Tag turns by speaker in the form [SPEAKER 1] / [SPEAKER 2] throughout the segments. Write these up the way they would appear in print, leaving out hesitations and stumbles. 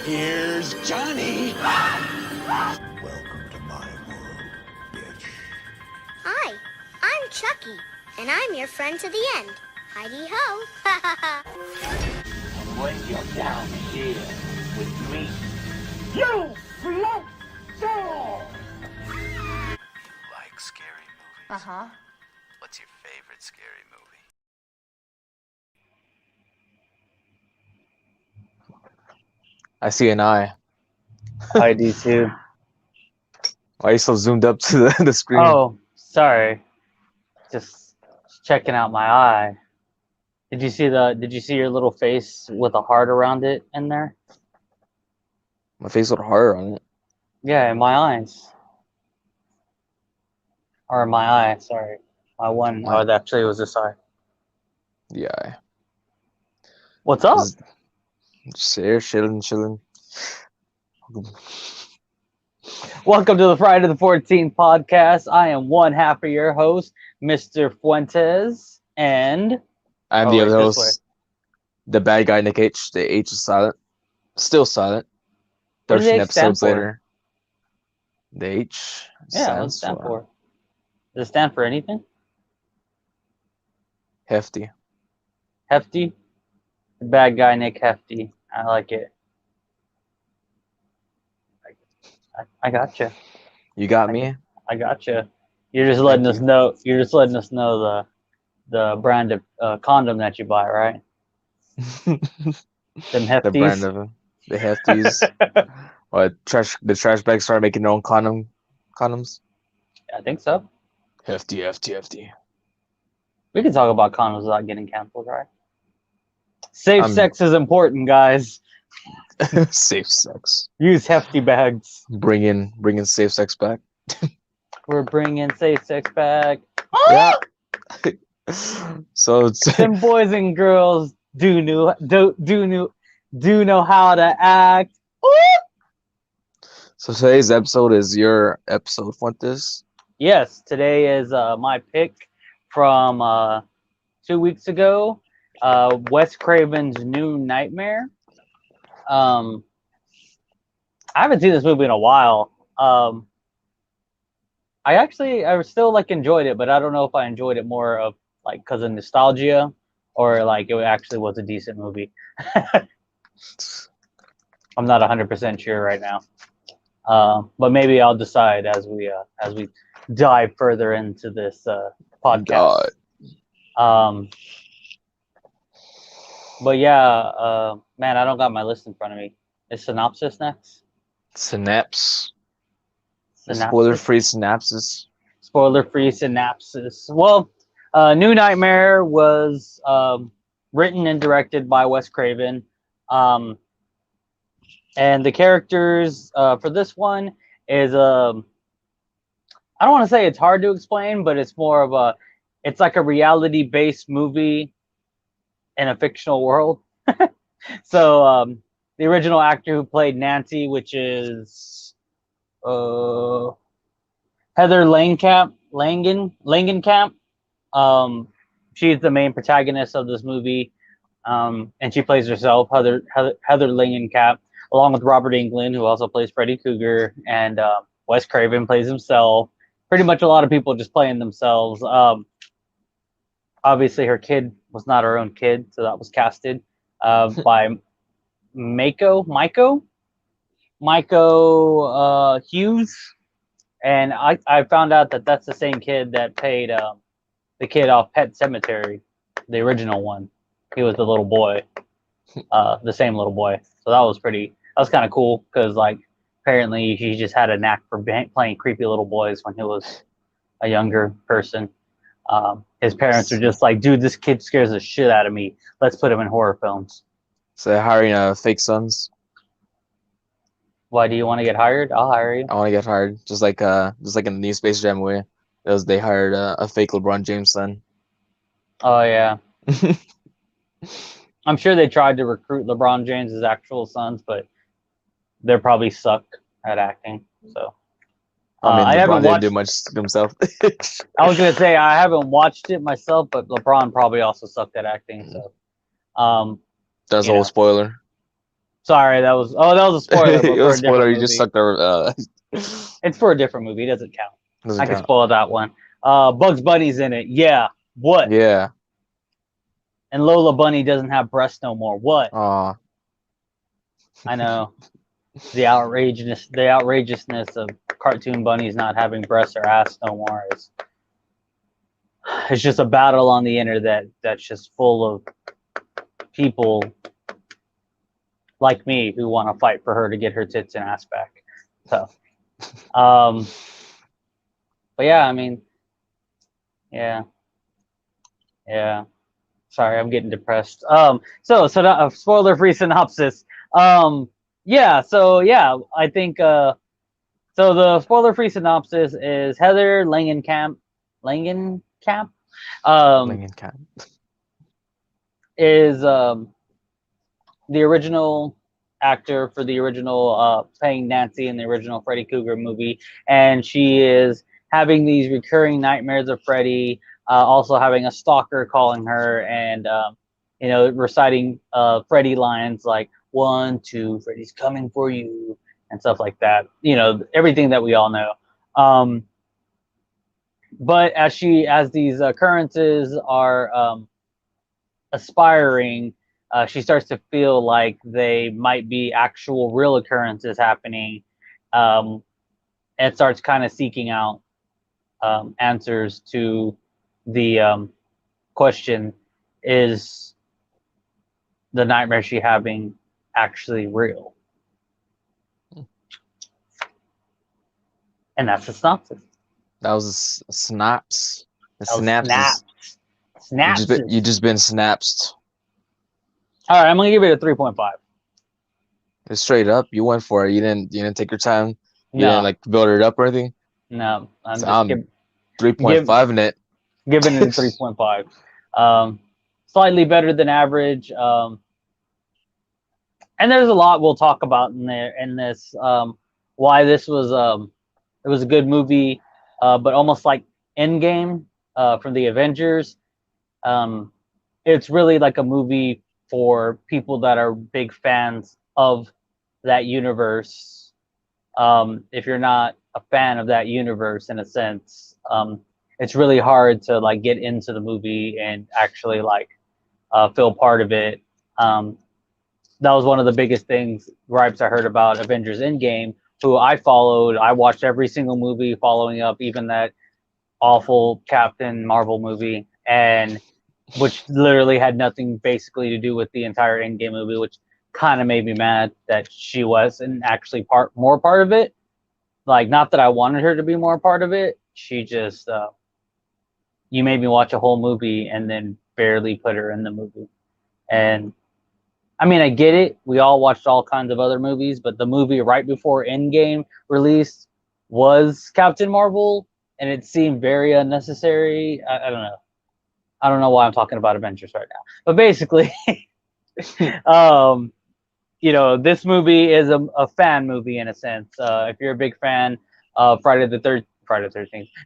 [SPEAKER 1] Here's Johnny.
[SPEAKER 2] Welcome to my world, bitch.
[SPEAKER 3] Hi, I'm Chucky, and I'm your friend to the end. Heidi ho.
[SPEAKER 4] And when you're down here with me, you float down!
[SPEAKER 5] Like scary movies?
[SPEAKER 3] Uh-huh.
[SPEAKER 5] What's your favorite scary movie?
[SPEAKER 6] I see an eye.
[SPEAKER 7] I do too.
[SPEAKER 6] Why are you so zoomed up to the screen?
[SPEAKER 7] Oh, sorry. Just checking out my eye. Did you see your little face with a heart around it in there?
[SPEAKER 6] My face with a heart on it.
[SPEAKER 7] Yeah, in my eyes. Or in my eye, sorry. My one.
[SPEAKER 6] My-
[SPEAKER 7] Oh, actually, it was this eye.
[SPEAKER 6] Yeah.
[SPEAKER 7] What's up?
[SPEAKER 6] Just here, chilling.
[SPEAKER 7] Welcome to the Friday the 14th podcast. I am one half of your host, Mr. Fuentes, and
[SPEAKER 6] I'm the other
[SPEAKER 7] this
[SPEAKER 6] host, the bad guy, Nick H. The H is silent. Still silent.
[SPEAKER 7] What does
[SPEAKER 6] 13
[SPEAKER 7] the H stand
[SPEAKER 6] episodes
[SPEAKER 7] for?
[SPEAKER 6] later. The H
[SPEAKER 7] Yeah, what's it stand for? Does it stand for anything?
[SPEAKER 6] Hefty.
[SPEAKER 7] Hefty? The bad guy, Nick Hefty. I like it. I gotcha.
[SPEAKER 6] You got me?
[SPEAKER 7] I gotcha. You're just letting us know. You're just letting us know the brand of condom that you buy, right? Them hefties.
[SPEAKER 6] The brand of the Hefties. What the trash bags started making their own condoms?
[SPEAKER 7] I think so.
[SPEAKER 6] Hefty.
[SPEAKER 7] We can talk about condoms without getting canceled, right? Safe
[SPEAKER 6] I'm-
[SPEAKER 7] sex is important, guys.
[SPEAKER 6] Safe sex.
[SPEAKER 7] Use hefty bags.
[SPEAKER 6] Bringing safe sex back.
[SPEAKER 7] We're bringing safe sex back.
[SPEAKER 6] Yeah. So it's
[SPEAKER 7] Them boys and girls do know how to act.
[SPEAKER 6] So today's episode is your episode, Fuentes.
[SPEAKER 7] Yes, today is my pick from 2 weeks ago. Wes Craven's New Nightmare. I haven't seen this movie in a while. I still enjoyed it, but I don't know if I enjoyed it more of because of nostalgia or it actually was a decent movie. I'm not 100% sure right now. But maybe I'll decide as we dive further into this podcast. But yeah, man, I don't got my list in front of me. Is Synopsis next?
[SPEAKER 6] Synapse.
[SPEAKER 7] Synopsis?
[SPEAKER 6] Spoiler-free synapses.
[SPEAKER 7] Spoiler-free Synopsis. Well, New Nightmare was written and directed by Wes Craven. And the characters for this one is I don't want to say it's hard to explain, but it's more of it's like a reality-based movie in a fictional world. So the original actor who played Nancy, which is Heather Langenkamp, she's the main protagonist of this movie, and she plays herself, Heather Langenkamp, along with Robert Englund, who also plays Freddy Krueger, and Wes Craven plays himself. Pretty much a lot of people just playing themselves. Obviously, her kid was not her own kid, so that was casted by Maiko Hughes. And I found out that that's the same kid that played the kid off Pet Sematary, the original one. He was the little boy, the same little boy. So that was kind of cool because apparently he just had a knack for playing creepy little boys when he was a younger person. His parents were just like, dude, this kid scares the shit out of me. Let's put him in horror films.
[SPEAKER 6] So they're hiring fake sons.
[SPEAKER 7] Why do you want to get hired? I'll hire you.
[SPEAKER 6] I want to get hired, just like in the new Space Jam way. They hired a fake LeBron James son.
[SPEAKER 7] Oh yeah. I'm sure they tried to recruit LeBron James' actual sons, but they probably suck at acting. So
[SPEAKER 6] I
[SPEAKER 7] haven't
[SPEAKER 6] LeBron didn't
[SPEAKER 7] watched.
[SPEAKER 6] do much himself.
[SPEAKER 7] I was gonna say I haven't watched it myself, but LeBron probably also sucked at acting. So,
[SPEAKER 6] That's a
[SPEAKER 7] You
[SPEAKER 6] whole
[SPEAKER 7] know.
[SPEAKER 6] spoiler.
[SPEAKER 7] Sorry, that was a spoiler, but
[SPEAKER 6] It
[SPEAKER 7] for
[SPEAKER 6] was
[SPEAKER 7] a
[SPEAKER 6] a spoiler.
[SPEAKER 7] different
[SPEAKER 6] You just
[SPEAKER 7] movie.
[SPEAKER 6] sucked our.
[SPEAKER 7] It's for a different movie. It doesn't count.
[SPEAKER 6] Doesn't
[SPEAKER 7] I can
[SPEAKER 6] count.
[SPEAKER 7] spoil that one. Bugs Bunny's in it. Yeah. What?
[SPEAKER 6] Yeah.
[SPEAKER 7] And Lola Bunny doesn't have breasts no more. What?
[SPEAKER 6] Aw.
[SPEAKER 7] I know. The outrageousness of cartoon bunnies not having breasts or ass no more is it's just a battle on the internet that's just full of people like me who want to fight for her to get her tits and ass back. So, but yeah, I mean, yeah. Sorry, I'm getting depressed. So spoiler-free synopsis. I think so the spoiler-free synopsis is Heather Langenkamp
[SPEAKER 6] Lincoln.
[SPEAKER 7] is the original actor for the original playing Nancy in the original Freddy Krueger movie, and she is having these recurring nightmares of Freddy, also having a stalker calling her and reciting Freddy lines like 1, 2, Freddy's coming for you and stuff like that. Everything that we all know. But as these occurrences are aspiring, she starts to feel like they might be actual real occurrences happening, and starts kind of seeking out answers to the question: is the nightmare she having actually real? And that's the synopsis.
[SPEAKER 6] That was a snaps. The
[SPEAKER 7] That was
[SPEAKER 6] synapses.
[SPEAKER 7] Synapses.
[SPEAKER 6] You just been synapsed.
[SPEAKER 7] All right, I'm gonna give it a 3.5.
[SPEAKER 6] Just straight up, you went for it. You didn't take your time. You
[SPEAKER 7] No,
[SPEAKER 6] didn't like build it up or anything.
[SPEAKER 7] no, I'm
[SPEAKER 6] So
[SPEAKER 7] just
[SPEAKER 6] I'm 3.5 in it.
[SPEAKER 7] giving it a 3.5. Slightly better than average. And there's a lot we'll talk about in this. Why this was it was a good movie, but almost like Endgame from the Avengers. It's really like a movie for people that are big fans of that universe. If you're not a fan of that universe, in a sense, it's really hard to like get into the movie and actually like feel part of it. That was one of the biggest gripes I heard about Avengers Endgame, who I followed. I watched every single movie following up, even that awful Captain Marvel movie, and which literally had nothing basically to do with the entire Endgame movie, which kind of made me mad that she wasn't actually more part of it. Like, not that I wanted her to be more part of it. She just, you made me watch a whole movie and then barely put her in the movie. And I mean, I get it. We all watched all kinds of other movies, but the movie right before Endgame released was Captain Marvel, and it seemed very unnecessary. I don't know. I don't know why I'm talking about Avengers right now. But basically, this movie is a fan movie in a sense. If you're a big fan of Friday the 13th,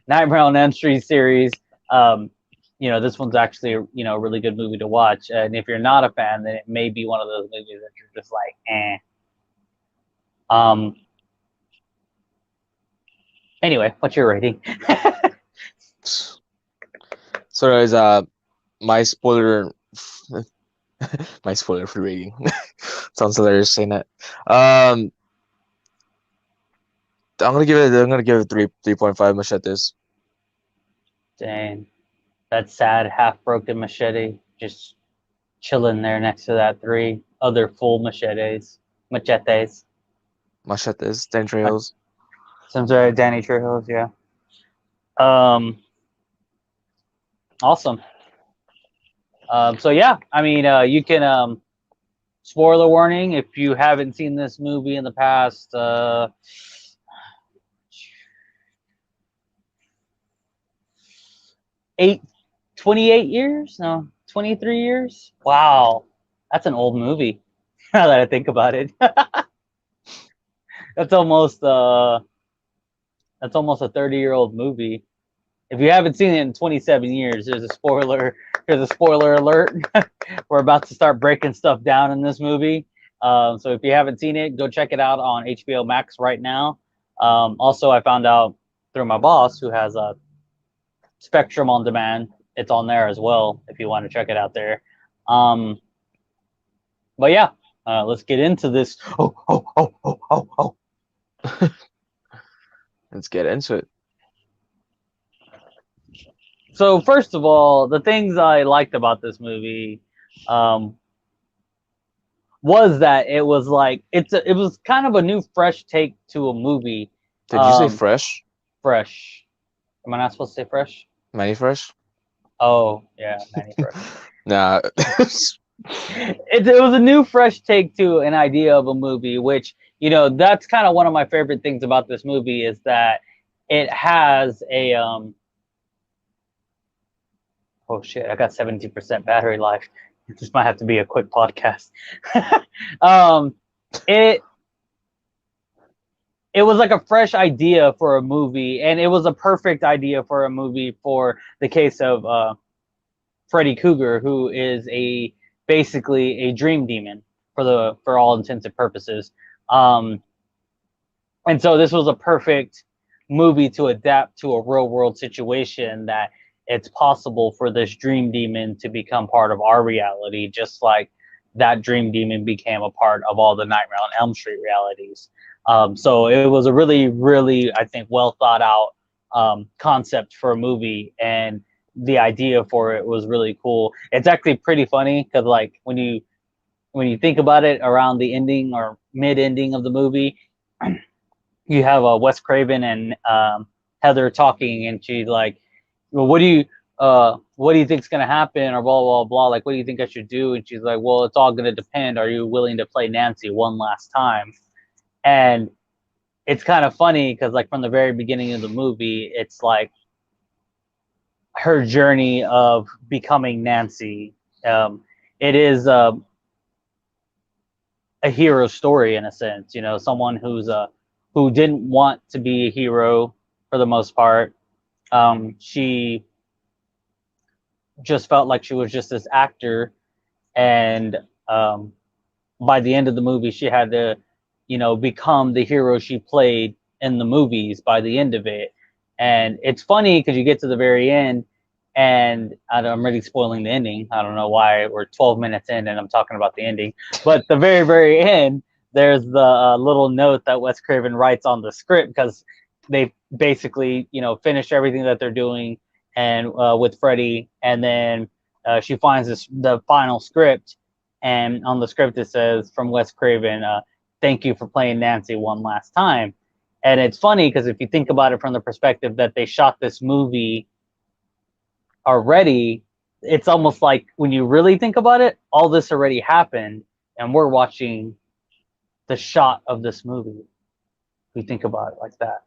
[SPEAKER 7] Nightmare on Elm Street series, this one's actually a really good movie to watch. And if you're not a fan, then it may be one of those movies that you're just like, eh. Anyway, what's your rating?
[SPEAKER 6] So there's my spoiler my spoiler free rating. Sounds hilarious saying that. I'm gonna give it 3.5 machetes.
[SPEAKER 7] Dang. That sad half-broken machete just chilling there next to that 3 other full machetes.
[SPEAKER 6] Machetes, Danny Trejo's.
[SPEAKER 7] Sounds right, Danny Trejo's, yeah. Awesome. So yeah, I mean, you can spoiler warning if you haven't seen this movie in the past 28 years? No, 23 years? Wow. That's an old movie. Now that I think about it. That's almost a 30-year-old movie. If you haven't seen it in 27 years, there's a spoiler here's a spoiler alert. We're about to start breaking stuff down in this movie. So if you haven't seen it, go check it out on HBO Max right now. Also, I found out through my boss, who has a Spectrum on demand. It's on there as well if you want to check it out there. But yeah, let's get into this.
[SPEAKER 6] Let's get into it.
[SPEAKER 7] So first of all, the things I liked about this movie was that it was like it was kind of a new, fresh take to a movie.
[SPEAKER 6] Did you say fresh?
[SPEAKER 7] Fresh. Am I not supposed to say fresh?
[SPEAKER 6] Manny Fresh?
[SPEAKER 7] Oh yeah, Manny Fresh.
[SPEAKER 6] Nah.
[SPEAKER 7] It was a new, fresh take to an idea of a movie, which, you know, that's kind of one of my favorite things about this movie is that it has a oh shit, I got 70% battery life. This might have to be a quick podcast. It was like a fresh idea for a movie, and it was a perfect idea for a movie for the case of Freddy Krueger, who is basically a dream demon for all intents and purposes. And so this was a perfect movie to adapt to a real world situation, that it's possible for this dream demon to become part of our reality, just like that dream demon became a part of all the Nightmare on Elm Street realities. So it was a really, really, I think, well thought out concept for a movie, and the idea for it was really cool. It's actually pretty funny because, like, when you think about it, around the ending or mid-ending of the movie, you have Wes Craven and Heather talking, and she's like, "Well, what do you think's gonna happen?" or blah blah blah. Like, what do you think I should do? And she's like, "Well, it's all gonna depend. Are you willing to play Nancy one last time?" And it's kind of funny because, like, from the very beginning of the movie, it's like her journey of becoming Nancy. It is a hero story in a sense, you know, someone who didn't want to be a hero for the most part. She just felt like she was just this actor, and by the end of the movie, she had to, you know, become the hero she played in the movies by the end of it. And it's funny because you get to the very end, and I'm really spoiling the ending. I don't know why we're 12 minutes in and I'm talking about the ending, but the very, very end, there's the little note that Wes Craven writes on the script, because they basically, you know, finish everything that they're doing and with Freddy, and then she finds the final script, and on the script it says, from Wes Craven, "Thank you for playing Nancy one last time." And it's funny because if you think about it from the perspective that they shot this movie already, it's almost like, when you really think about it, all this already happened, and we're watching the shot of this movie. We think about it like that.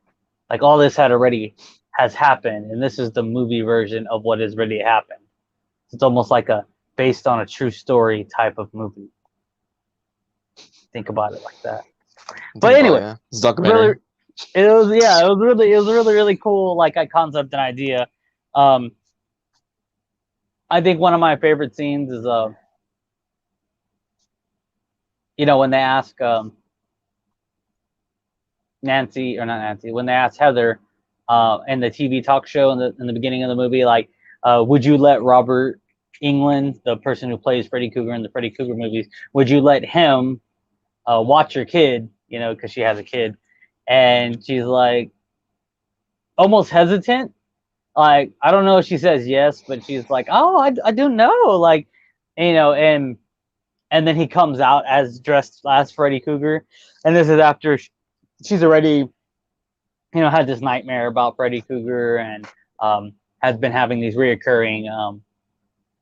[SPEAKER 7] Like, all this has happened, and this is the movie version of what has really happened. It's almost like a based on a true story type of movie. Think about it like that. But anyway,
[SPEAKER 6] it's documentary.
[SPEAKER 7] It was really cool, like, a concept and idea. I think one of my favorite scenes is you know, when they ask when they ask Heather in the TV talk show in the beginning of the movie, like, would you let Robert Englund, the person who plays Freddy Krueger in the Freddy Krueger movies, would you let him watch your kid, you know, because she has a kid? And she's like, almost hesitant, like, I don't know if she says yes, but she's like, oh, I don't know, like, you know. And then he comes out dressed as Freddy Krueger, and this is after she's already, you know, had this nightmare about Freddy Krueger, and has been having these reoccurring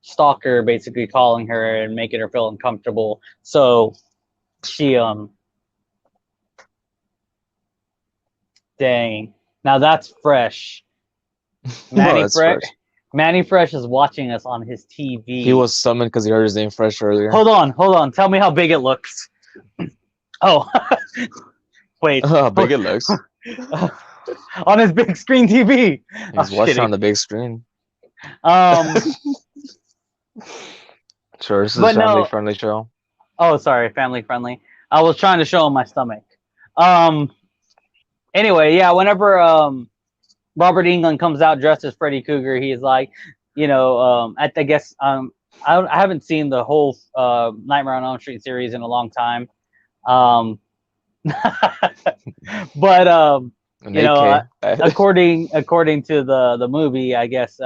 [SPEAKER 7] stalker basically calling her and making her feel uncomfortable. So she dang, now that's fresh. Manny Fresh is watching us on his TV.
[SPEAKER 6] He was summoned because he heard his name Fresh earlier.
[SPEAKER 7] Hold on. Tell me how big it looks. Oh, wait.
[SPEAKER 6] How big it looks.
[SPEAKER 7] On his big screen TV.
[SPEAKER 6] He's watching on the big screen. Sure, this is a
[SPEAKER 7] But no.
[SPEAKER 6] family-friendly show.
[SPEAKER 7] Oh, sorry, family friendly. I was trying to show him my stomach. Um. Anyway, yeah. Whenever Robert Englund comes out dressed as Freddy Krueger, he's like, I guess I haven't seen the whole Nightmare on Elm Street series in a long time. Um. But
[SPEAKER 6] An AK.
[SPEAKER 7] according to the movie, I guess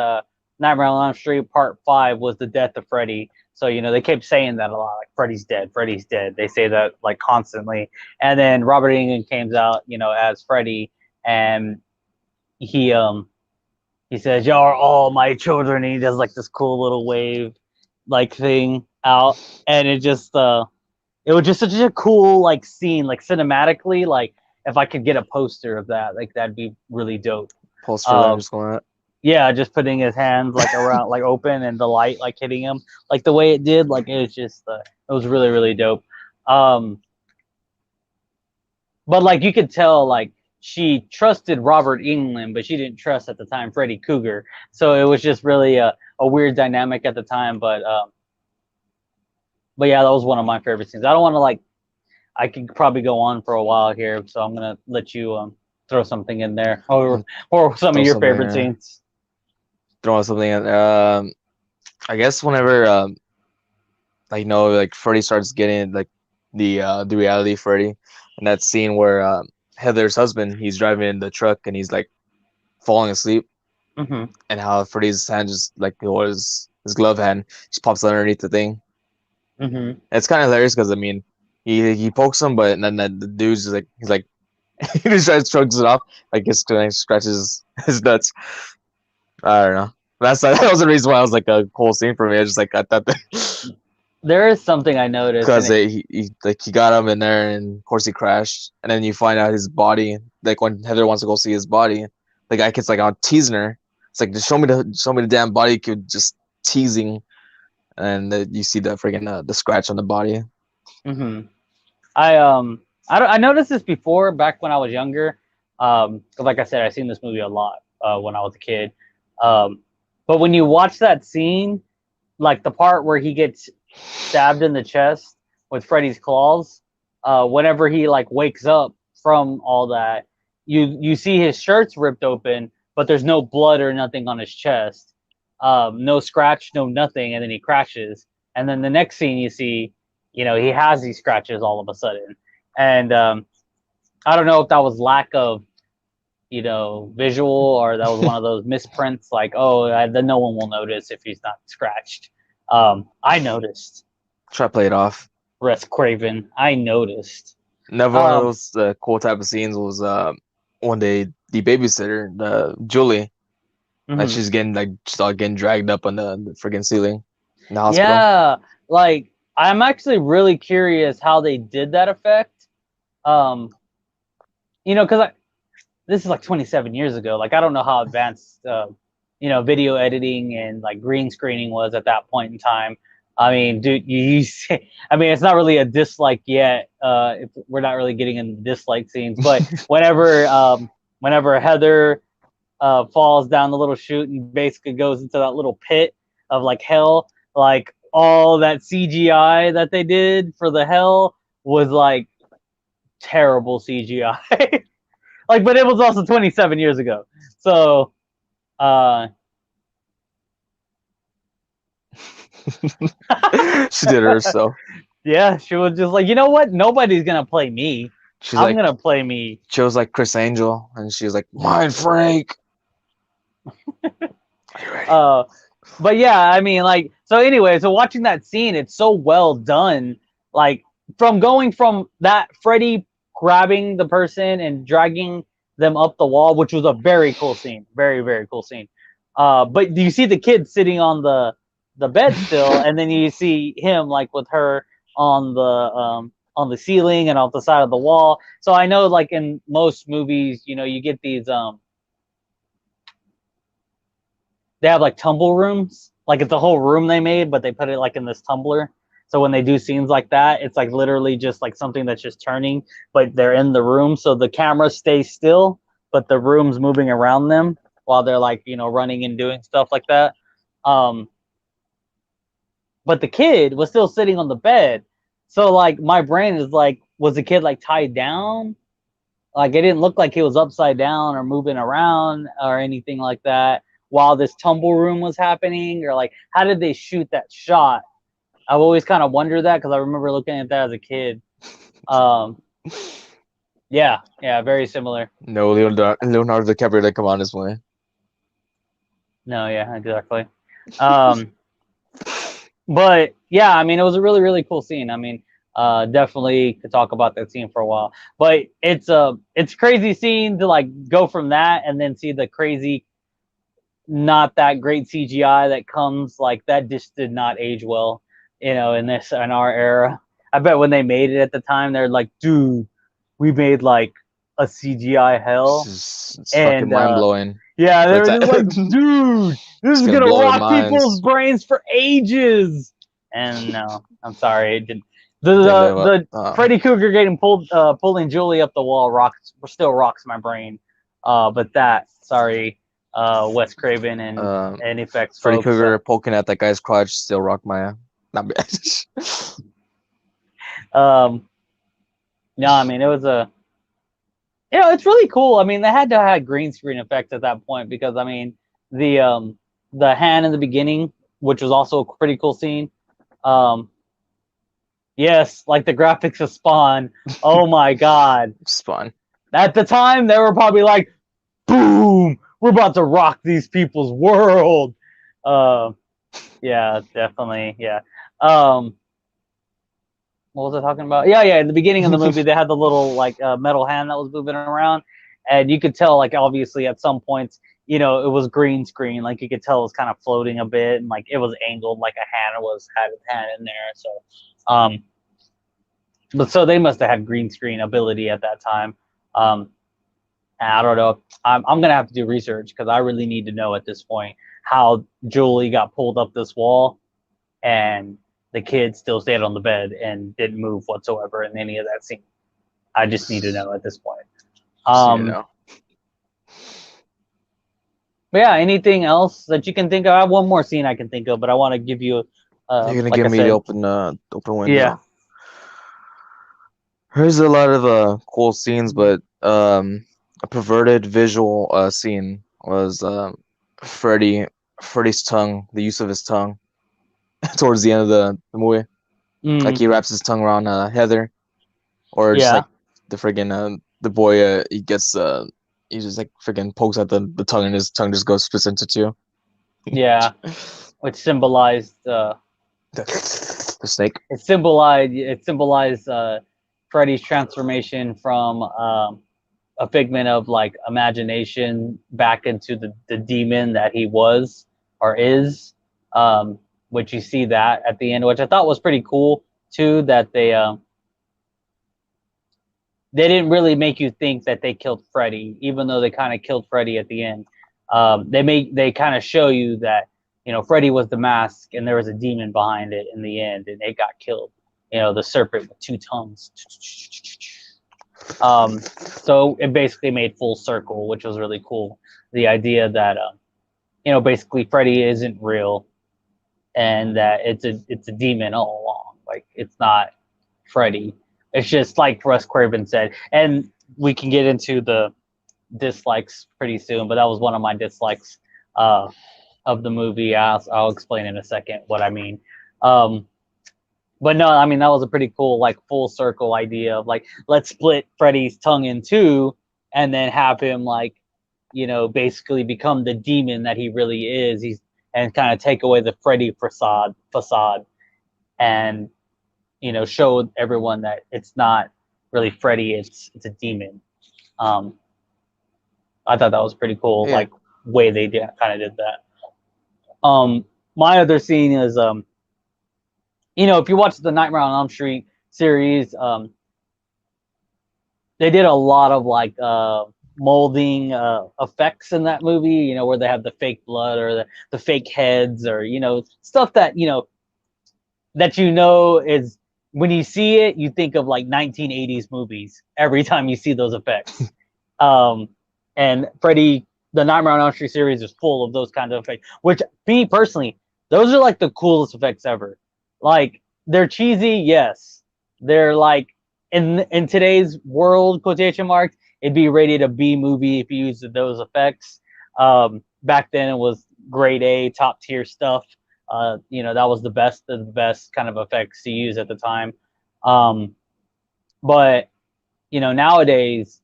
[SPEAKER 7] Nightmare on Elm Street Part 5 was the death of Freddy. So they kept saying that a lot, like Freddy's dead, Freddy's dead. They say that like constantly. And then Robert Englund comes out, as Freddy, and he says, "Y'all are all my children." And he does like this cool little wave like thing out, and it was just such a cool like scene, like cinematically. Like if I could get a poster of that, like that'd be really dope.
[SPEAKER 6] Poster that just going out.
[SPEAKER 7] Yeah, just putting his hands like around, like open, and the light like hitting him, like the way it did. Like it was just, it was really really dope. But like you could tell, like she trusted Robert Englund, but she didn't trust at the time Freddy Krueger. So it was just really a weird dynamic at the time. But yeah, that was one of my favorite scenes. I don't want to I could probably go on for a while here, so I'm gonna let you throw something in there, or some of your favorite scenes.
[SPEAKER 6] Throw something in. I guess whenever like Freddy starts getting like the reality Freddy, and that scene where Heather's husband, he's driving in the truck and he's like falling asleep,
[SPEAKER 7] Mm-hmm.
[SPEAKER 6] and how Freddy's hand just like his glove hand just pops underneath the thing.
[SPEAKER 7] Mm-hmm.
[SPEAKER 6] It's kind of hilarious because I mean he pokes him, but then the dude's just like he's like he just shrugs it off, like just scratches his nuts. I don't know. That was the reason why it was like a cool scene for me. I just like I thought that
[SPEAKER 7] there is something I noticed
[SPEAKER 6] because he got him in there, and of course he crashed, and then you find out his body. Like when Heather wants to go see his body, the guy gets like out teasing her. It's like just show me the damn body, kid, just teasing, and you see the freaking the scratch on the body.
[SPEAKER 7] Mm-hmm. I noticed this before back when I was younger. 'Cause like I said, I seen this movie a lot when I was a kid. But when you watch that scene, like the part where he gets stabbed in the chest with Freddy's claws, whenever he like wakes up from all that, you see his shirt's ripped open, but there's no blood or nothing on his chest, no scratch, no nothing, and then he crashes. And then the next scene you see, he has these scratches all of a sudden, and I don't know if that was lack of visual, or that was one of those misprints, like, then no one will notice if he's not scratched. I noticed.
[SPEAKER 6] Try to play it off.
[SPEAKER 7] Wes Craven, I noticed.
[SPEAKER 6] Another one of those cool type of scenes was when the babysitter, Julie, and she's getting getting dragged up on the friggin' ceiling in the hospital.
[SPEAKER 7] Yeah, like I'm actually really curious how they did that effect. Because this is like 27 years ago. Like I don't know how advanced video editing and like green screening was at that point in time. I mean, dude, I mean, it's not really a dislike yet. If we're not really getting into dislike scenes, but whenever Heather falls down the little chute and basically goes into that little pit of like hell, like all that CGI that they did for the hell was like terrible CGI. Like, but it was also 27 years ago. So,
[SPEAKER 6] she did it herself.
[SPEAKER 7] Yeah, she was just like, you know what? Nobody's gonna play me. I'm gonna play me.
[SPEAKER 6] She was like Chris Angel, and she was like, "Mind freak."
[SPEAKER 7] Are you ready? But yeah, I mean, like, so anyway, so watching that scene, it's so well done. Like, going from that Freddy grabbing the person and dragging them up the wall, which was a very cool scene, very very cool scene. But you see the kid sitting on the bed still, and then you see him like with her on the ceiling and off the side of the wall. So I know, like in most movies, you get these they have like tumble rooms, like it's a whole room they made, but they put it like in this tumbler. So when they do scenes like that, it's like literally just like something that's just turning, but they're in the room. So the camera stays still, but the room's moving around them while they're like, running and doing stuff like that. but the kid was still sitting on the bed. So like my brain is like, was the kid like tied down? Like it didn't look like he was upside down or moving around or anything like that while this tumble room was happening, or like how did they shoot that shot? I've always kind of wondered that because I remember looking at that as a kid. Yeah, very similar.
[SPEAKER 6] No, Leonardo DiCaprio didn't come on this way.
[SPEAKER 7] No, yeah, exactly. But yeah, I mean, it was a really, really cool scene. I mean, definitely could talk about that scene for a while. But it's a crazy scene to like go from that and then see the crazy, not that great CGI that comes. Like that just did not age well, in our era. I bet when they made it at the time, they're like, dude, we made like a CGI hell.
[SPEAKER 6] It's fucking mind blowing.
[SPEAKER 7] Yeah, they were just like, dude, this is gonna rock people's brains for ages. And no, I'm sorry, it didn't. The Freddy Krueger getting pulling Julie up the wall still rocks my brain. But sorry, Wes Craven and effects.
[SPEAKER 6] Freddy Krueger poking at that guy's crotch still rock my not bad.
[SPEAKER 7] No, I mean it was it's really cool. I mean, they had to have green screen effects at that point because I mean the hand in the beginning, which was also a pretty cool scene. Yes, like the graphics of Spawn. Oh my god.
[SPEAKER 6] Spawn.
[SPEAKER 7] At the time, they were probably like, boom, we're about to rock these people's world. Yeah, definitely. Yeah. What was I talking about? Yeah. In the beginning of the movie, they had the little like metal hand that was moving around, and you could tell like obviously at some points, it was green screen. Like you could tell it was kind of floating a bit, and like it was angled, like a hand had its hand in there. So, but so they must have had green screen ability at that time. I don't know. I'm gonna have to do research because I really need to know at this point how Julie got pulled up this wall, and the kid still stayed on the bed and didn't move whatsoever in any of that scene. I just need to know at this point. But yeah, anything else that you can think of? I have one more scene I can think of, but I want to give you.
[SPEAKER 6] You're gonna give me the open window.
[SPEAKER 7] Yeah.
[SPEAKER 6] There's a lot of cool scenes, but a perverted visual scene was Freddy's tongue, the use of his tongue towards the end of the movie. Like he wraps his tongue around Heather, or just like the friggin' the boy he gets he just like friggin' pokes at the tongue and his tongue just goes splits into two.
[SPEAKER 7] Yeah, which symbolized
[SPEAKER 6] the snake.
[SPEAKER 7] It symbolized Freddy's transformation from a figment of like imagination back into the demon that he was or is. Which you see that at the end, which I thought was pretty cool too, that they didn't really make you think that they killed Freddy, even though they kind of killed Freddy at the end. They kind of show you that Freddy was the mask and there was a demon behind it in the end, and it got killed. The serpent with two tongues. So it basically made full circle, which was really cool. The idea that basically Freddy isn't real, and that it's a demon all along. Like it's not Freddy. It's just like Wes Craven said. And we can get into the dislikes pretty soon, but that was one of my dislikes of the movie. I'll explain in a second what I mean. But no, I mean that was a pretty cool like full circle idea of like let's split Freddy's tongue in two and then have him like basically become the demon that he really is. And kind of take away the Freddy facade and show everyone that it's not really Freddy, it's a demon. I thought that was pretty cool, like way they kind of did that. My other scene is if you watch the Nightmare on Elm Street series, they did a lot of like molding effects in that movie, where they have the fake blood or the fake heads or stuff that that is when you see it you think of like 1980s movies every time you see those effects. And Freddy, the Nightmare on Elm Street series is full of those kinds of effects, which me personally, those are like the coolest effects ever. Like, they're cheesy, yes. They're like, in today's world, quotation marks, it'd be rated a B movie if you used those effects. Back then it was grade A, top tier stuff. That was the best of the best kind of effects to use at the time. But nowadays,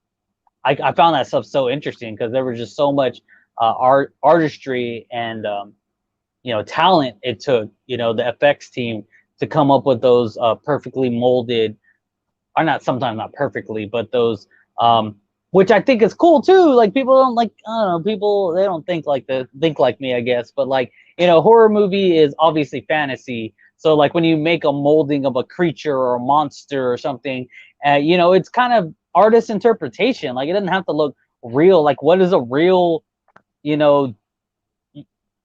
[SPEAKER 7] I found that stuff so interesting because there was just so much artistry and talent it took, the effects team to come up with those perfectly molded, or not, sometimes not perfectly, but those which I think is cool too. Like, people don't like, I don't know, people, they don't think like me, I guess. But like, horror movie is obviously fantasy. So like, when you make a molding of a creature or a monster or something, it's kind of artist interpretation. Like, it doesn't have to look real. Like, what is a real,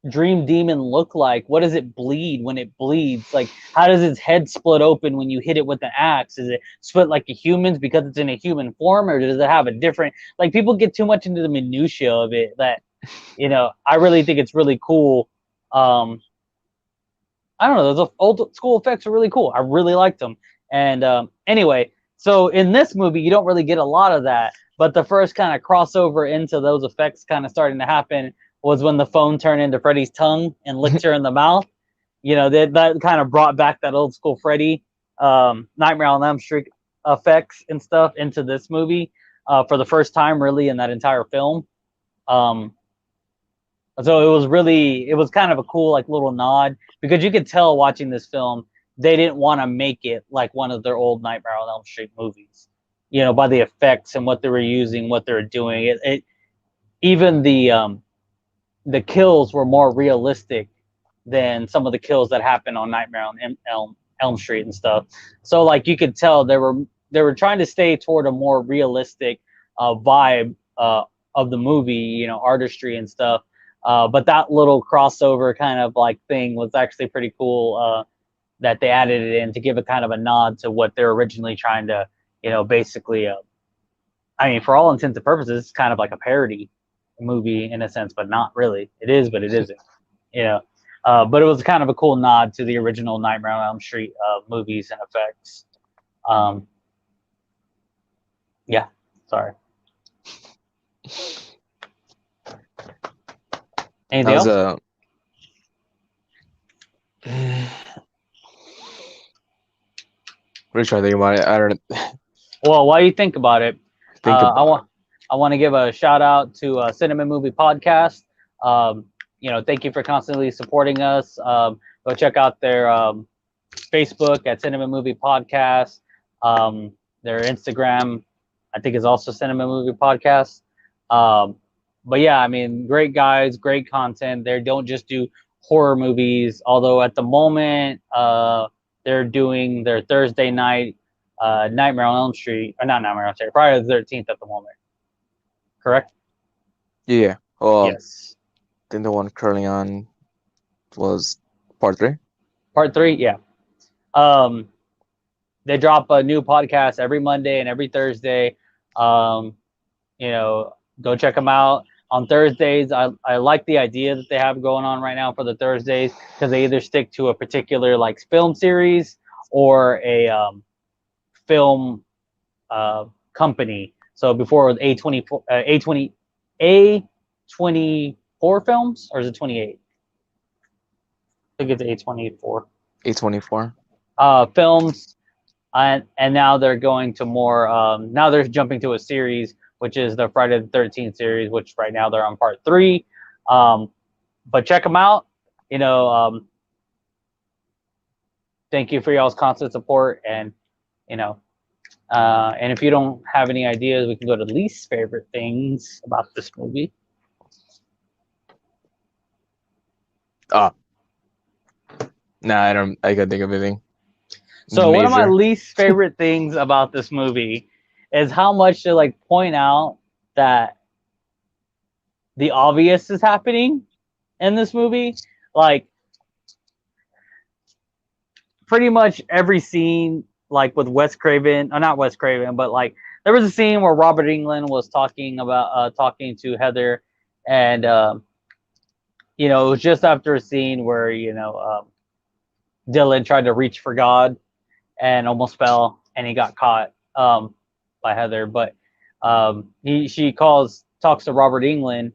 [SPEAKER 7] dream demon look like? What does it bleed when it bleeds? Like, how does its head split open when you hit it with an axe? Is it split like a human's because it's in a human form, or does it have a different, like, people get too much into the minutia of it that I really think it's really cool. I don't know, those old school effects are really cool. I really liked them. And anyway, so in this movie you don't really get a lot of that, but the first kind of crossover into those effects kind of starting to happen was when the phone turned into Freddy's tongue and licked her in the mouth. That kind of brought back that old school Freddy, Nightmare on Elm Street effects and stuff into this movie for the first time, really, in that entire film. So it was kind of a cool, like, little nod, because you could tell watching this film they didn't want to make it like one of their old Nightmare on Elm Street movies, by the effects and what they were using, what they were doing. Even the kills were more realistic than some of the kills that happened on Nightmare on Elm Street and stuff. So like, you could tell they were trying to stay toward a more realistic vibe of the movie, artistry and stuff. But that little crossover kind of like thing was actually pretty cool, that they added it in to give a kind of a nod to what they're originally trying to, basically, I mean, for all intents and purposes, it's kind of like a parody movie in a sense, but not really. It is, but it isn't. But it was kind of a cool nod to the original Nightmare on Elm Street movies and effects. Yeah, sorry. Anything else?
[SPEAKER 6] What are you trying to think about it? I don't know.
[SPEAKER 7] Well, while you think about it, I want to give a shout out to Cinema Movie Podcast. Thank you for constantly supporting us. Go check out their Facebook at Cinema Movie Podcast. Their Instagram, I think, is also Cinema Movie Podcast. But yeah, I mean, great guys, great content. They don't just do horror movies, although at the moment they're doing their Thursday night Nightmare on Elm Street, or not Nightmare on Elm Street, Friday the 13th at the moment. Correct?
[SPEAKER 6] Yeah. Well,
[SPEAKER 7] yes.
[SPEAKER 6] I think the one currently on was part 3.
[SPEAKER 7] Part 3, yeah. They drop a new podcast every Monday and every Thursday. Go check them out. On Thursdays, I like the idea that they have going on right now for the Thursdays, because they either stick to a particular like film series or a film company. So before it was A24 films, or is it 28? I think it's A24.
[SPEAKER 6] A24.
[SPEAKER 7] Films, and now they're going to more. Now they're jumping to a series, which is the Friday the 13th series, which right now they're on part 3. But check them out. Thank you for y'all's constant support, and and if you don't have any ideas, we can go to least favorite things about this movie.
[SPEAKER 6] Nah, I can't think of anything.
[SPEAKER 7] So one of my least favorite things about this movie is how much they like point out that the obvious is happening in this movie. Like, pretty much every scene, like with Wes Craven, or not Wes Craven, but like there was a scene where Robert Englund was talking to Heather, and it was just after a scene where Dylan tried to reach for God and almost fell, and he got caught by Heather. But she talks to Robert Englund,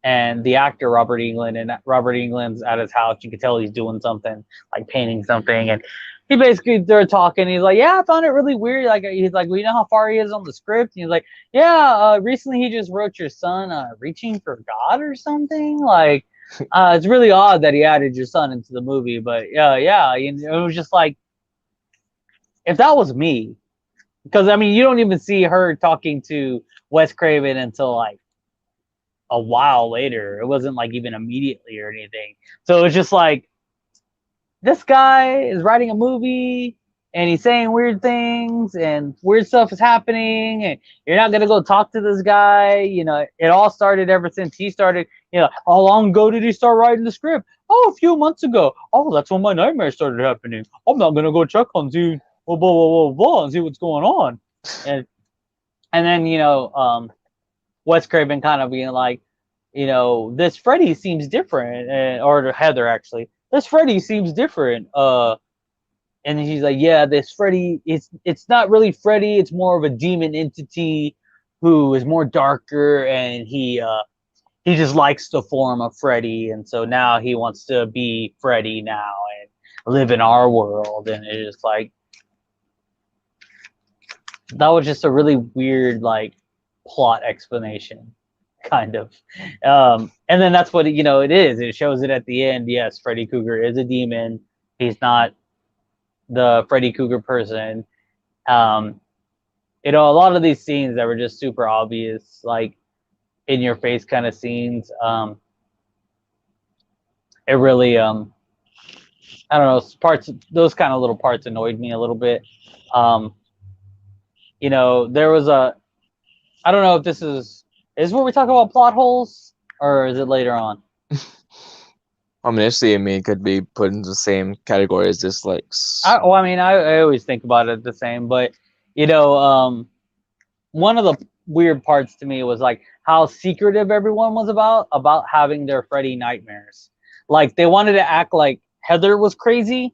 [SPEAKER 7] and the actor Robert Englund, and Robert Englund's at his house. You can tell he's doing something, like painting something, and he basically, they're talking. He's like, "Yeah, I found it really weird." Like, he's like, "Well, you know how far he is on the script?" And he's like, "Yeah, recently he just wrote your son reaching for God or something." Like, it's really odd that he added your son into the movie, but yeah, it was just like, if that was me, because I mean, you don't even see her talking to Wes Craven until like a while later. It wasn't like even immediately or anything. So it's just like, this guy is writing a movie and he's saying weird things and weird stuff is happening, and you're not gonna go talk to this guy. It all started ever since he started. How long ago did he start writing the script? Oh, a few months ago. Oh, that's when my nightmares started happening. I'm not gonna go check on see blah blah blah blah and see what's going on. And then Wes Craven kind of being like, this Freddy seems different, or Heather actually. This Freddy seems different. And he's like, yeah, this Freddy, it's not really Freddy. It's more of a demon entity who is more darker, and he just likes the form of Freddy, and so now he wants to be Freddy now and live in our world. And it's just like, that was just a really weird like plot explanation, kind of. And then that's what it is. It shows it at the end. Yes, Freddy Krueger is a demon. He's not the Freddy Krueger person. A lot of these scenes that were just super obvious, like in your face kind of scenes, it really I don't know, those kind of little parts annoyed me a little bit. There was I don't know if this is where we talk about plot holes, or is it later on?
[SPEAKER 6] Initially, it could be put in the same category as dislikes.
[SPEAKER 7] I always think about it the same, but one of the weird parts to me was like how secretive everyone was about having their Freddy nightmares. Like, they wanted to act like Heather was crazy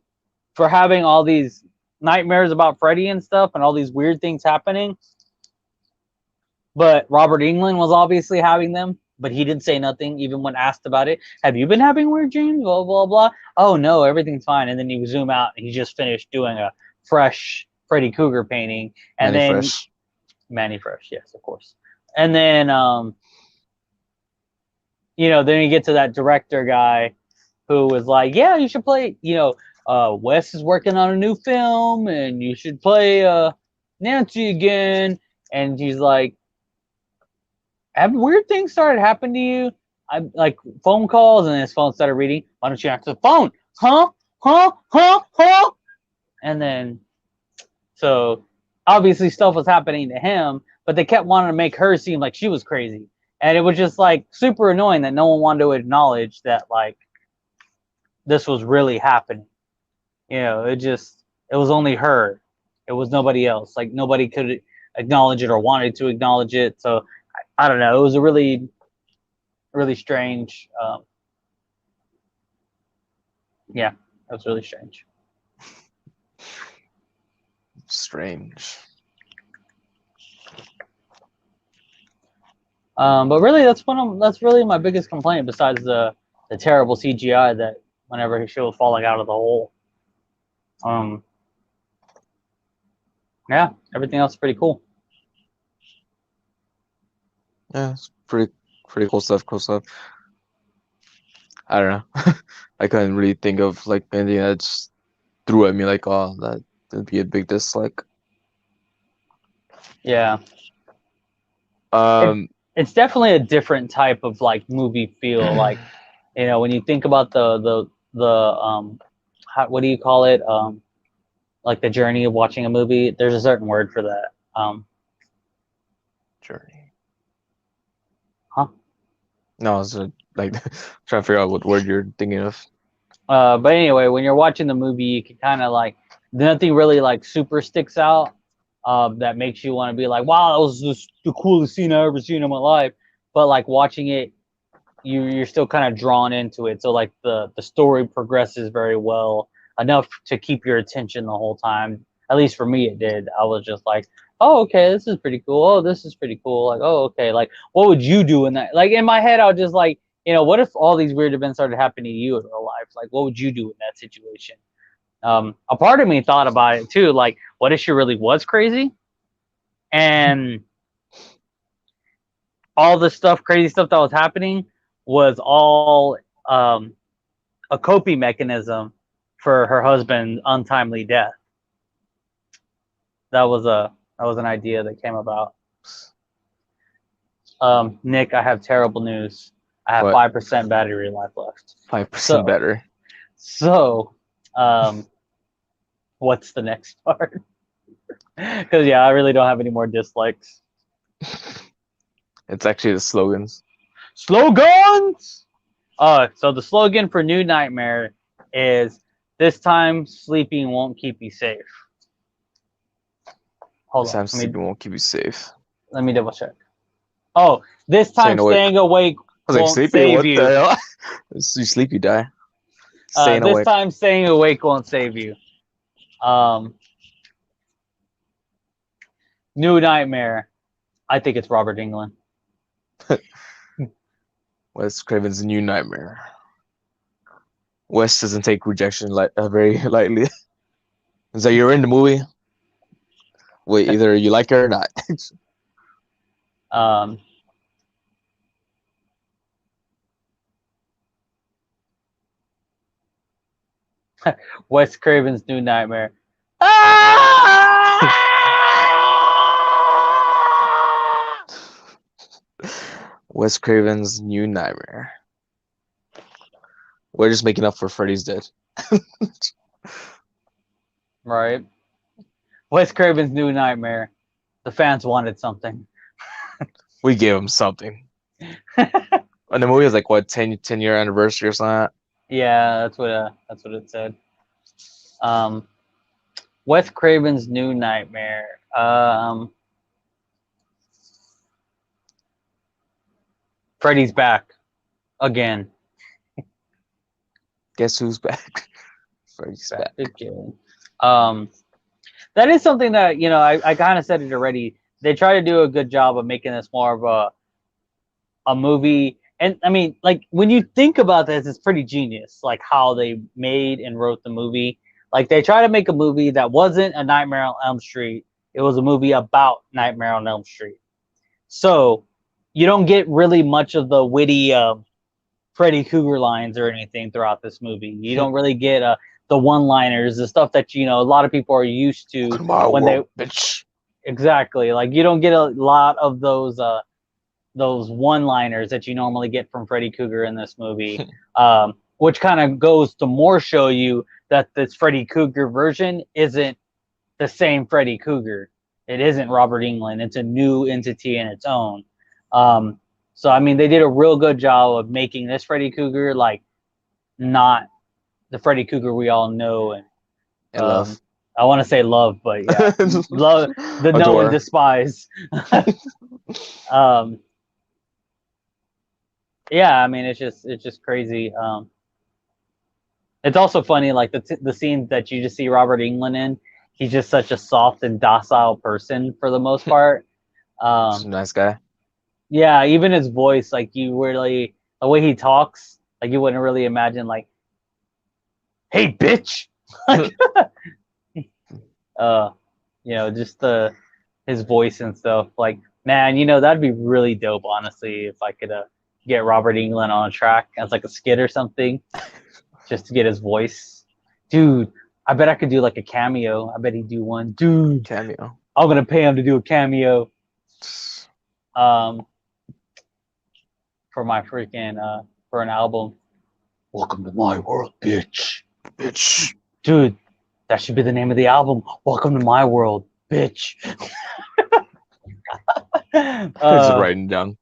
[SPEAKER 7] for having all these nightmares about Freddy and stuff, and all these weird things happening. But Robert Englund was obviously having them, but he didn't say nothing even when asked about it. Have you been having weird dreams? Blah, blah, blah. Oh, no, everything's fine. And then you zoom out, and he just finished doing a fresh Freddy Krueger painting. And Manny Fresh, yes, of course. And then, then you get to that director guy who was like, yeah, you should play, Wes is working on a new film, and you should play Nancy again. And he's like, have weird things started happening to you? I like phone calls, and his phone started reading. Why don't you answer the phone? Huh? And then, so obviously stuff was happening to him, but they kept wanting to make her seem like she was crazy. And it was just like super annoying that no one wanted to acknowledge that like this was really happening. It was only her. It was nobody else. Like, nobody could acknowledge it or wanted to acknowledge it. So I don't know. It was a really, really strange. Yeah, it was really strange.
[SPEAKER 6] Strange.
[SPEAKER 7] But really, that's really my biggest complaint, besides the terrible CGI that whenever she was falling out of the hole. Yeah, everything else is pretty cool.
[SPEAKER 6] Yeah, it's pretty cool stuff. I don't know. I couldn't really think of like anything that just threw at me like, oh, that'd be a big dislike.
[SPEAKER 7] Yeah. It's definitely a different type of like movie feel. Like, when you think about the what do you call it? Like the journey of watching a movie. There's a certain word for that.
[SPEAKER 6] Journey.
[SPEAKER 7] Huh?
[SPEAKER 6] No, I was like trying to figure out what word you're thinking of.
[SPEAKER 7] But anyway, when you're watching the movie, you can kind of like, nothing really like super sticks out that makes you want to be like, wow, that was just the coolest scene I ever seen in my life. But like watching it you're still kind of drawn into it. So like the story progresses very well enough to keep your attention the whole time. At least for me, it did. I was just like, oh, okay, this is pretty cool. Oh, this is pretty cool. Like, oh, okay. Like, what would you do in that? Like in my head, I was just like, what if all these weird events started happening to you in real life? Like, what would you do in that situation? A part of me thought about it too. Like, what if she really was crazy? And all the crazy stuff that was happening was all a coping mechanism for her husband's untimely death. That was an idea that came about. Nick, I have terrible news. I have 5% battery life left.
[SPEAKER 6] 5% better.
[SPEAKER 7] So, what's the next part? Because I really don't have any more dislikes.
[SPEAKER 6] It's actually the slogans.
[SPEAKER 7] Slogans! So the slogan for New Nightmare is, "This time sleeping won't keep you safe." Hold
[SPEAKER 6] This
[SPEAKER 7] on.
[SPEAKER 6] time sleeping won't keep you safe.
[SPEAKER 7] Let me double check. Oh, this time staying awake
[SPEAKER 6] I was like,
[SPEAKER 7] won't
[SPEAKER 6] sleepy?
[SPEAKER 7] save
[SPEAKER 6] What
[SPEAKER 7] you.
[SPEAKER 6] the hell? You sleep, you die. Staying
[SPEAKER 7] This
[SPEAKER 6] awake.
[SPEAKER 7] time staying awake won't save you. New Nightmare. I think it's Robert Englund.
[SPEAKER 6] Wes Craven's New Nightmare. Wes doesn't take rejection very lightly. It's like, you're in the movie. Wait, either you like it or not.
[SPEAKER 7] Wes Craven's New Nightmare.
[SPEAKER 6] Wes Craven's New Nightmare. We're just making up for Freddy's Dead.
[SPEAKER 7] Right. Wes Craven's New Nightmare. The fans wanted something.
[SPEAKER 6] We gave him something. And the movie was like, what, 10-year anniversary or something?
[SPEAKER 7] Yeah, that's what it said. Wes Craven's New Nightmare. Freddy's back again.
[SPEAKER 6] Guess who's back? Freddy's back.
[SPEAKER 7] Again. That is something that, I kind of said it already. They try to do a good job of making this more of a movie. And I mean, like, when you think about this, it's pretty genius, like how they made and wrote the movie. Like, they try to make a movie that wasn't a Nightmare on Elm Street. It was a movie about Nightmare on Elm Street. So you don't get really much of the witty Freddy Krueger lines or anything throughout this movie. You don't really get the one-liners, the stuff that, a lot of people are used to when
[SPEAKER 6] bitch.
[SPEAKER 7] Exactly. Like, you don't get a lot of those one-liners that you normally get from Freddy Krueger in this movie, which kind of goes to more show you that this Freddy Krueger version isn't the same Freddy Krueger. It isn't Robert Englund. It's a new entity in its own. So, I mean, they did a real good job of making this Freddy Krueger, like, not the Freddy Krueger we all know and
[SPEAKER 6] love.
[SPEAKER 7] I want to say love, but yeah, love, the know and despise. Yeah, I mean, it's just crazy. It's also funny, like the scenes that you just see Robert Englund in. He's just such a soft and docile person for the most part.
[SPEAKER 6] He's a nice guy.
[SPEAKER 7] Yeah, even his voice, like, the way he talks, like, you wouldn't really imagine, like, "Hey, bitch." Just his voice and stuff. Like, man, that'd be really dope, honestly, if I could get Robert Englund on a track as like a skit or something, just to get his voice. Dude, I bet I could do like a cameo. I bet he'd do one. Dude,
[SPEAKER 6] Cameo.
[SPEAKER 7] I'm gonna pay him to do a cameo. For my freaking for an album. Welcome to my world, bitch.
[SPEAKER 6] Bitch.
[SPEAKER 7] Dude, that should be the name of the album. Welcome to my world, bitch.
[SPEAKER 6] Just writing down.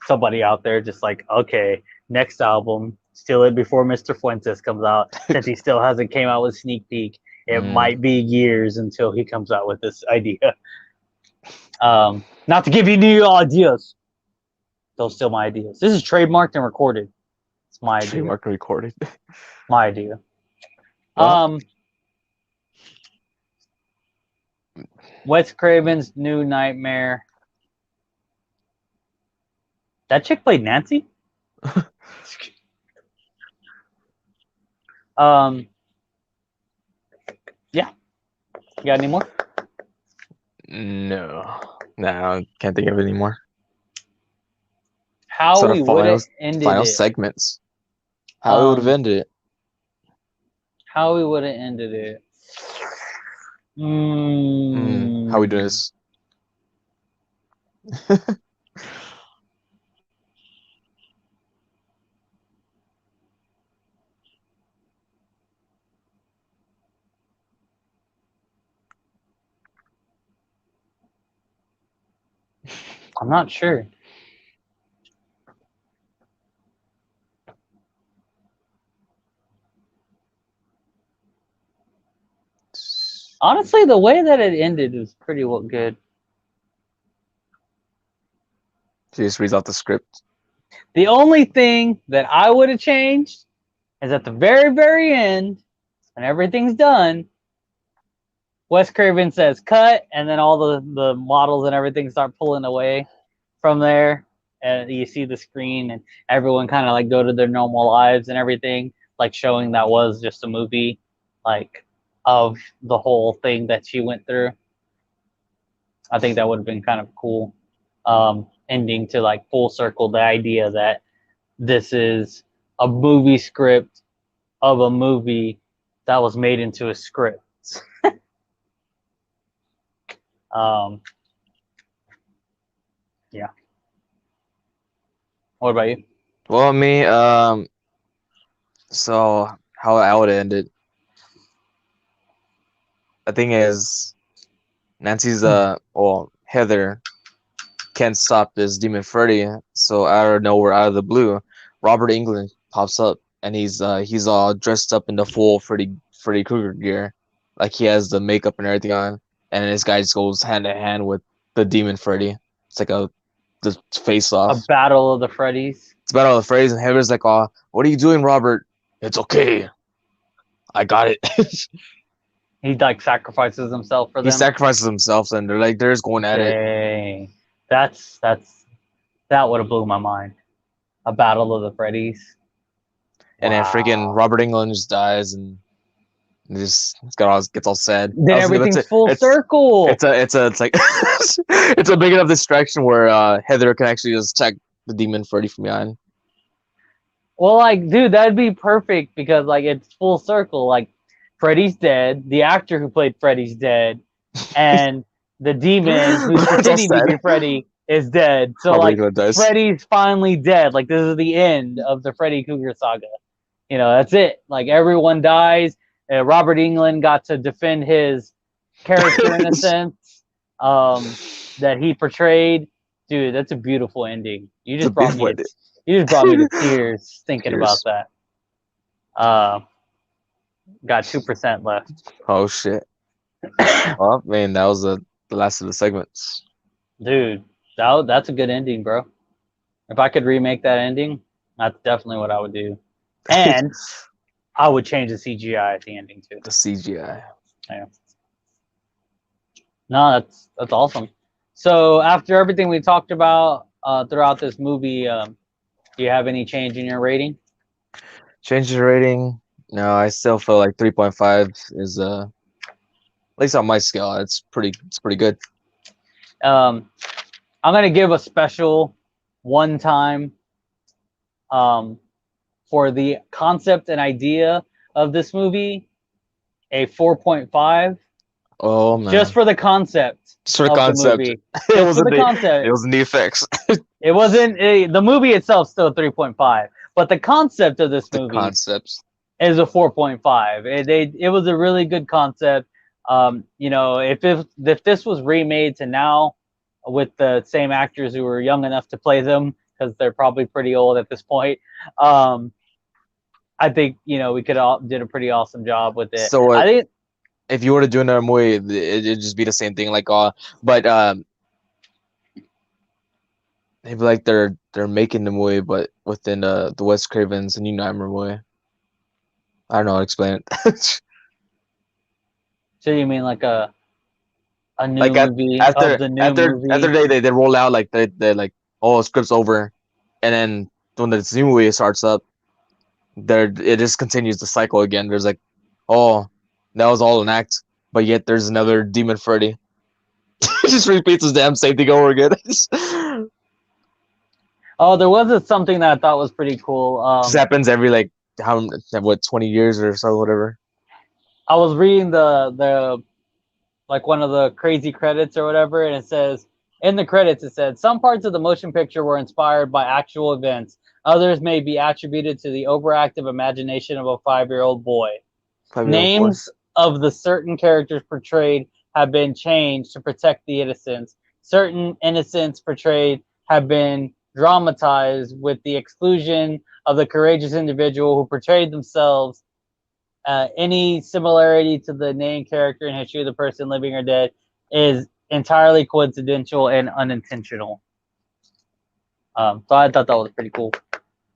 [SPEAKER 7] Somebody out there just like, okay, next album, steal it before Mr. Fuentes comes out. Since he still hasn't came out with sneak peek, it might be years until he comes out with this idea. Not to give you new ideas. Those still my ideas. This is trademarked and recorded. It's my idea.
[SPEAKER 6] Trademark recorded.
[SPEAKER 7] My idea.
[SPEAKER 6] Well-
[SPEAKER 7] Wes Craven's New Nightmare. That chick played Nancy? Yeah. You got any more?
[SPEAKER 6] No. Nah, I can't think of it anymore.
[SPEAKER 7] How
[SPEAKER 6] Sort of
[SPEAKER 7] we would have
[SPEAKER 6] final-
[SPEAKER 7] ended
[SPEAKER 6] Final
[SPEAKER 7] it.
[SPEAKER 6] segments. How we would have ended it.
[SPEAKER 7] How we would have ended it.
[SPEAKER 6] How we doing this?
[SPEAKER 7] I'm not sure. Honestly, the way that it ended was pretty good.
[SPEAKER 6] She just reads out the script.
[SPEAKER 7] The only thing that I would have changed is at the very, very end, when everything's done, Wes Craven says cut, and then all the models and everything start pulling away from there. And you see the screen, and everyone kind of like go to their normal lives and everything, like showing that was just a movie, like of the whole thing that she went through. I think that would have been kind of cool. Ending to like full circle the idea that this is a movie script of a movie that was made into a script. Yeah. What about you?
[SPEAKER 6] Well, me, so how I would end it. The thing is, Nancy's Heather can't stop this demon Freddy. So out of nowhere, out of the blue, Robert Englund pops up, and he's all dressed up in the full Freddy Krueger gear, like he has the makeup and everything on, and this guy just goes hand in hand with the demon Freddy. It's like the face off.
[SPEAKER 7] A battle of the Freddys.
[SPEAKER 6] It's about all the phrase, and Heather's like, "Oh, what are you doing, Robert? It's okay. I got it."
[SPEAKER 7] He like sacrifices himself for them.
[SPEAKER 6] He sacrifices himself, and they're just going at it.
[SPEAKER 7] Dang. That would have blew my mind. A battle of the Freddys.
[SPEAKER 6] And then
[SPEAKER 7] Wow.
[SPEAKER 6] freaking Robert Englund just dies, and gets all sad.
[SPEAKER 7] Then everything's full circle.
[SPEAKER 6] It's like it's a big enough distraction where Heather can actually just attack the demon Freddy from behind.
[SPEAKER 7] Well, like, dude, that'd be perfect because like it's full circle. Like, Freddy's dead. The actor who played Freddy's dead, and the demon who's pretending to be Freddy is dead. So
[SPEAKER 6] Robert
[SPEAKER 7] like,
[SPEAKER 6] Englund dies.
[SPEAKER 7] Freddy's finally dead. Like, this is the end of the Freddy Krueger saga. You know, that's it. Like, everyone dies. Robert Englund got to defend his character in a sense that he portrayed. Dude, that's a beautiful ending. You just brought me to tears thinking about that. Got 2% left.
[SPEAKER 6] Oh shit. Well, man, that was the last of the segments.
[SPEAKER 7] Dude, that's a good ending, bro. If I could remake that ending, that's definitely what I would do. And I would change the CGI at the ending too.
[SPEAKER 6] The CGI.
[SPEAKER 7] Yeah. No, that's awesome. So after everything we talked about throughout this movie, do you have any change in your rating?
[SPEAKER 6] Change the rating. No, I still feel like 3.5 is at least on my scale. It's pretty good.
[SPEAKER 7] I'm gonna give a special one time for the concept and idea of this movie, a 4.5.
[SPEAKER 6] Oh man!
[SPEAKER 7] Just for the concept.
[SPEAKER 6] Just for the concept.
[SPEAKER 7] It
[SPEAKER 6] wasn't
[SPEAKER 7] the concept.
[SPEAKER 6] It wasn't the effects.
[SPEAKER 7] It wasn't the movie itself. Still 3.5, but the concept of this movie is a 4.5. It was a really good concept. You know, if this was remade to now with the same actors who were young enough to play them, because they're probably pretty old at this point, I think, you know, we could all did a pretty awesome job with it.
[SPEAKER 6] So
[SPEAKER 7] I think
[SPEAKER 6] if you were to do another movie, it'd just be the same thing. Like, but maybe like they're making the movie, but within the Wes Craven's New Nightmare movie. I don't know how to explain it.
[SPEAKER 7] So you mean like a new
[SPEAKER 6] Like
[SPEAKER 7] movie of the new
[SPEAKER 6] after
[SPEAKER 7] movie?
[SPEAKER 6] they roll out like they like, oh, script's over, and then when the new movie starts up, there it just continues the cycle again. There's like, oh, that was all an act, but yet there's another Demon Freddy. It just repeats the damn same thing over again. Just
[SPEAKER 7] Oh, there was something that I thought was pretty cool.
[SPEAKER 6] happens every like how what 20 years or so, whatever.
[SPEAKER 7] I was reading the like one of the crazy credits or whatever, and it says in the credits it said some parts of the motion picture were inspired by actual events. Others may be attributed to the overactive imagination of a 5-year-old boy.
[SPEAKER 6] 5-year-old boy.
[SPEAKER 7] Names of the certain characters portrayed have been changed to protect the innocents. Certain innocents portrayed have been dramatized with the exclusion of the courageous individual who portrayed themselves. Any similarity to the named character in history of the person living or dead is entirely coincidental and unintentional. So I thought that was pretty cool.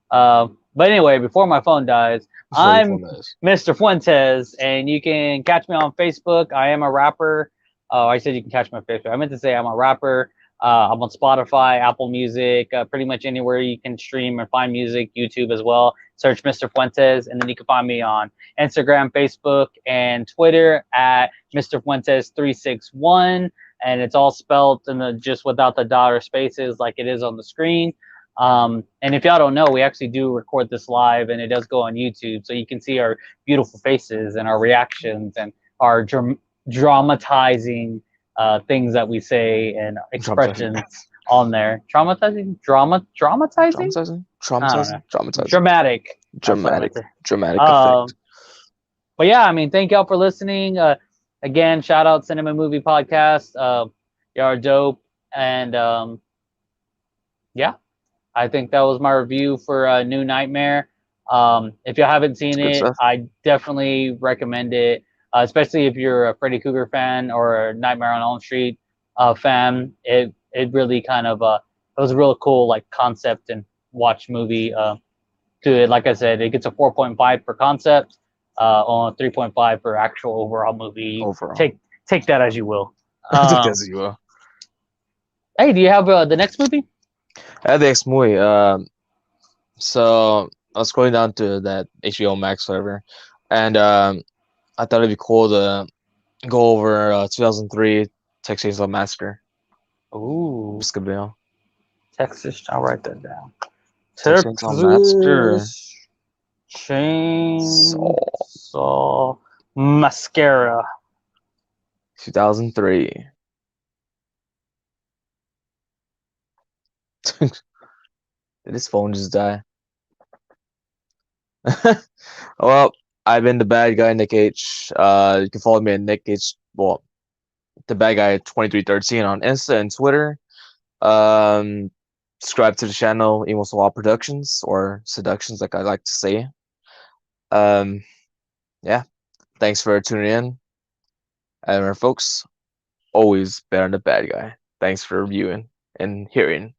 [SPEAKER 7] But anyway, before my phone dies, I'm Mr. Fuentes, and you can catch me on Facebook. I am a rapper. Oh, I said you can catch me on Facebook. I meant to say I'm a rapper. I'm on Spotify, Apple Music, pretty much anywhere you can stream and find music, YouTube as well. Search Mr. Fuentes, and then you can find me on Instagram, Facebook, and Twitter at Mr. Fuentes361. And it's all spelled just without the dot or spaces like it is on the screen. And if y'all don't know, we actually do record this live, and it does go on YouTube, so you can see our beautiful faces and our reactions and our dramatizing things that we say and expressions on there. Dramatizing? Dramatizing?
[SPEAKER 6] Traumatizing.
[SPEAKER 7] Dramatic.
[SPEAKER 6] Dramatic effect.
[SPEAKER 7] But yeah, I mean, thank y'all for listening. Again, shout out Cinema Movie Podcast. Y'all are dope. And yeah, I think that was my review for New Nightmare. If you haven't seen it, I definitely recommend it, especially if you're a Freddy Krueger fan or a Nightmare on Elm Street fan. It really kind of it was a real cool like concept and watch movie to it. Like I said, it gets a 4.5 for concept, on 3.5 for actual overall movie. Take that as you will.
[SPEAKER 6] Take that as you will.
[SPEAKER 7] Hey, do you have the next movie?
[SPEAKER 6] I had the next movie. So I was scrolling down to that HBO Max, whatever, and I thought it'd be cool to go over 2003 Texas Chainsaw Massacre.
[SPEAKER 7] Ooh,
[SPEAKER 6] Texas.
[SPEAKER 7] I'll write that down.
[SPEAKER 6] Texas Chainsaw
[SPEAKER 7] Mascara.
[SPEAKER 6] 2003. Did his phone just die? Well, I've been the bad guy, Nick H. You can follow me at Nick H. Well, the bad guy 2313 on Insta and Twitter. Subscribe to the channel, Emo Swap Productions, or Seductions, like I like to say. Yeah. Thanks for tuning in. And remember, folks, always bet on the bad guy. Thanks for viewing and hearing.